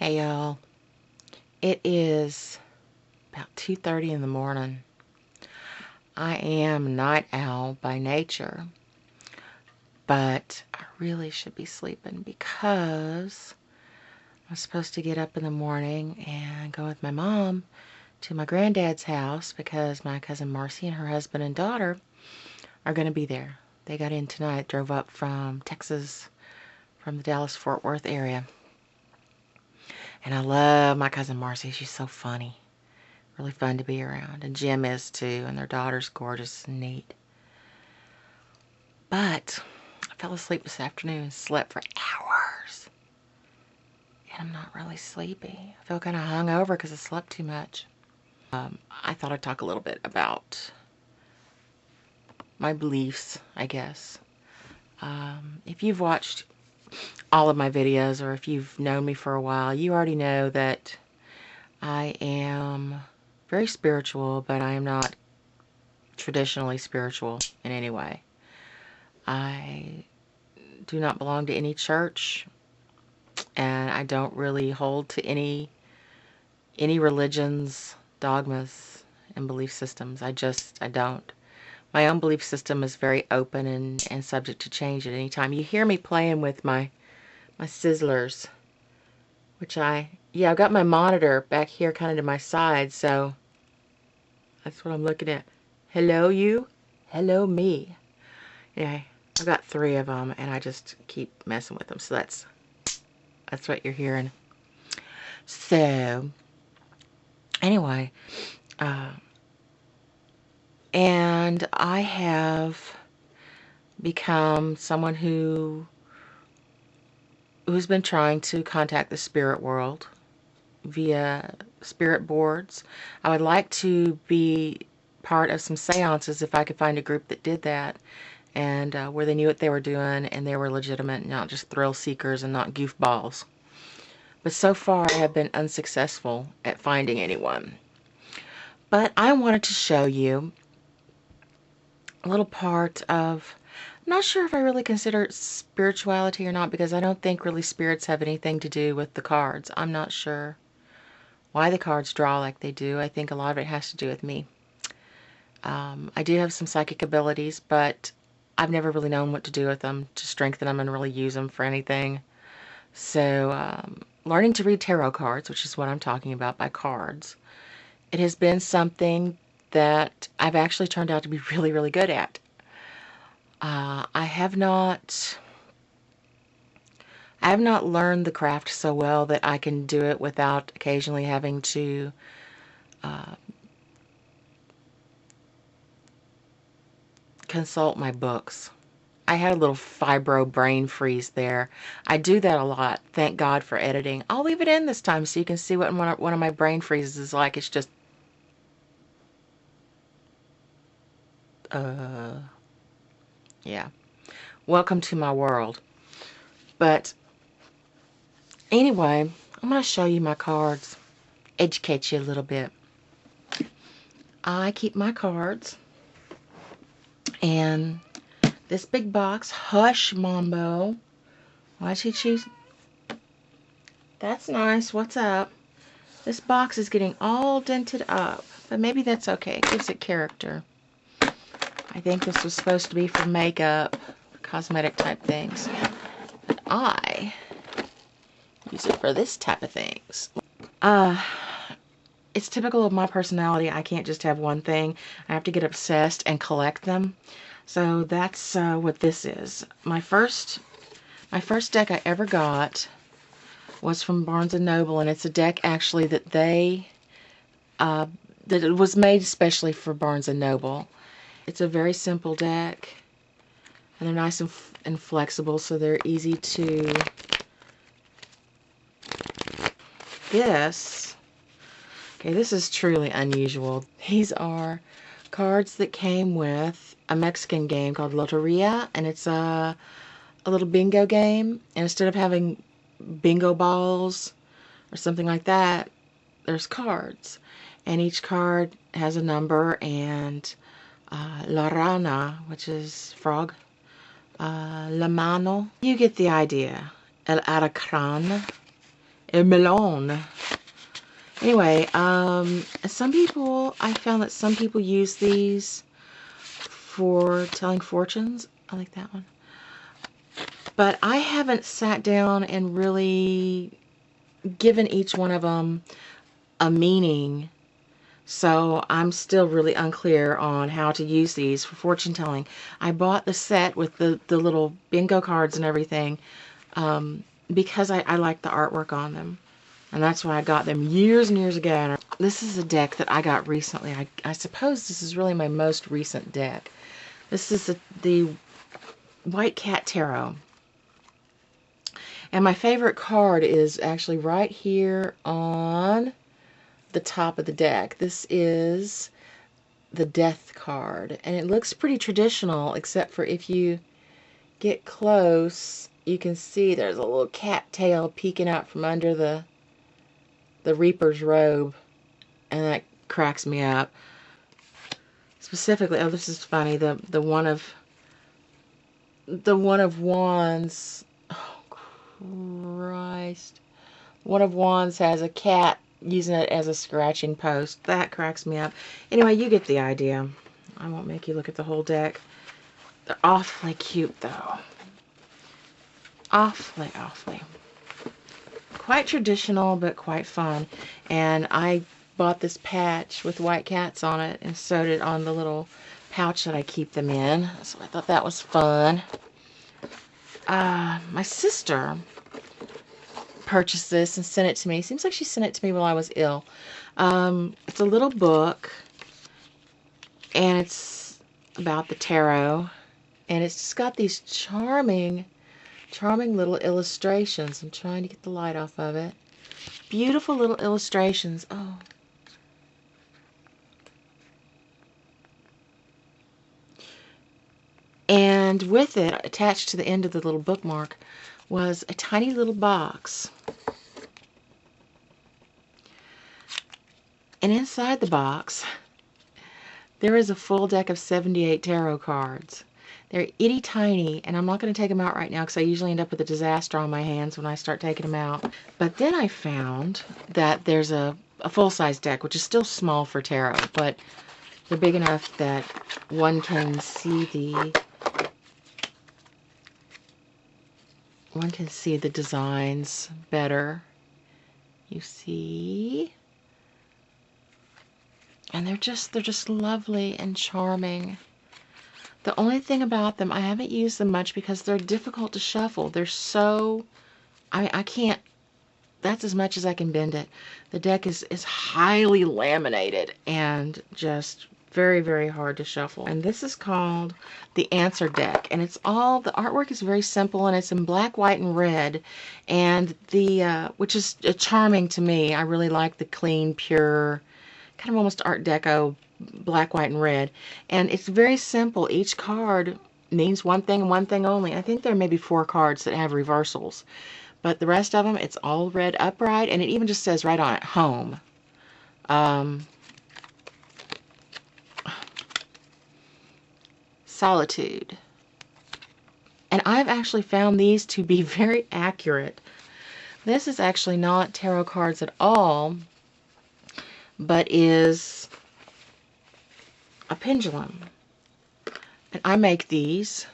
Hey y'all, it is about 2:30 in the morning. I am a night owl by nature, but I really should be sleeping because I'm supposed to get up in the morning and go with my mom to my granddad's house because my cousin Marcy and her husband and daughter are going to be there. They got in tonight, drove up from Texas, from the Dallas-Fort Worth area. And I love my cousin Marcy. She's so funny. Really fun to be around. And Jim is too. And their daughter's gorgeous and neat. But I fell asleep this afternoon and slept for hours. And I'm not really sleepy. I feel kind of hungover because I slept too much. I thought I'd talk a little bit about my beliefs, I guess. If you've watched all of my videos, or if you've known me for a while, you already know that I am very spiritual, but I am not traditionally spiritual in any way. I do not belong to any church, and I don't really hold to any religion's dogmas and belief systems. I don't. My own belief system is very open and subject to change at any time. You hear me playing with my sizzlers, which I've got my monitor back here kind of to my side, so that's what I'm looking at. Hello you, hello me. Yeah, I've got 3 of them and I just keep messing with them, so that's what you're hearing. So anyway, and I have become someone who's been trying to contact the spirit world via spirit boards. I would like to be part of some seances if I could find a group that did that, and where they knew what they were doing and they were legitimate, not just thrill seekers and not goofballs. But so far I have been unsuccessful at finding anyone. But I wanted to show you a little part of, I'm not sure if I really consider it spirituality or not, because I don't think really spirits have anything to do with the cards. I'm not sure why the cards draw like they do. I think a lot of it has to do with me. I do have some psychic abilities, but I've never really known what to do with them, to strengthen them and really use them for anything. So learning to read tarot cards, which is what I'm talking about by cards, it has been something that I've actually turned out to be really, really good at. I have not learned the craft so well that I can do it without occasionally having to consult my books. I had a little fibro brain freeze there. I do that a lot. Thank God for editing. I'll leave it in this time so you can see what one of my brain freezes is like. It's just yeah. Welcome to my world. But anyway, I'm going to show you my cards. Educate you a little bit. I keep my cards in this big box. Hush, Mambo. Why'd she choose? That's nice. What's up? This box is getting all dented up, but maybe that's okay. It gives it character. I think this was supposed to be for makeup, cosmetic type things, but I use it for this type of things. It's typical of my personality. I can't just have one thing. I have to get obsessed and collect them. So that's what this is. My first deck I ever got was from Barnes & Noble, and it's a deck actually that that it was made especially for Barnes & Noble. It's a very simple deck, and they're nice and flexible, so they're easy to... This is truly unusual. These are cards that came with a Mexican game called Loteria, and it's a little bingo game, and instead of having bingo balls or something like that, there's cards, and each card has a number, and La Rana, which is frog, La Mano, you get the idea. El Aracran a melon. Anyway, some people, I found that some people use these for telling fortunes. I like that one. But I haven't sat down and really given each one of them a meaning. So I'm still really unclear on how to use these for fortune telling. I bought the set with the little bingo cards and everything because I like the artwork on them. And that's why I got them years and years ago. And this is a deck that I got recently. I suppose this is really my most recent deck. This is the White Cat Tarot. And my favorite card is actually right here on the top of the deck. This is the Death card. And it looks pretty traditional, except for if you get close, you can see there's a little cat tail peeking out from under the Reaper's robe, and that cracks me up. Specifically, oh, this is funny. The one of Wands. Oh Christ! One of Wands has a cat using it as a scratching post. That cracks me up. Anyway, you get the idea. I won't make you look at the whole deck. They're awfully cute, though. Awfully, awfully. Quite traditional, but quite fun. And I bought this patch with white cats on it and sewed it on the little pouch that I keep them in. So I thought that was fun. My sister purchased this and sent it to me. Seems like she sent it to me while I was ill. It's a little book, and it's about the tarot, and it's just got these charming little illustrations. I'm trying to get the light off of it. Beautiful little illustrations. Oh. And with it, attached to the end of the little bookmark, was a tiny little box. And inside the box, there is a full deck of 78 tarot cards. They're itty tiny, and I'm not going to take them out right now because I usually end up with a disaster on my hands when I start taking them out. But then I found that there's a full-size deck, which is still small for tarot, but they're big enough that one can see the designs better. You see? And they're just lovely and charming. The only thing about them, I haven't used them much because they're difficult to shuffle. They're so, I can't, that's as much as I can bend it. The deck is highly laminated and just very, very hard to shuffle. And this is called the Answer Deck. And it's all, the artwork is very simple, and it's in black, white, and red. And which is charming to me. I really like the clean, pure, kind of almost Art Deco black, white, and red. And it's very simple. Each card means one thing and one thing only. I think there may be 4 cards that have reversals. But the rest of them, it's all read upright. And it even just says right on it, home. Solitude. And I've actually found these to be very accurate. This is actually not tarot cards at all, but is a pendulum. And I make these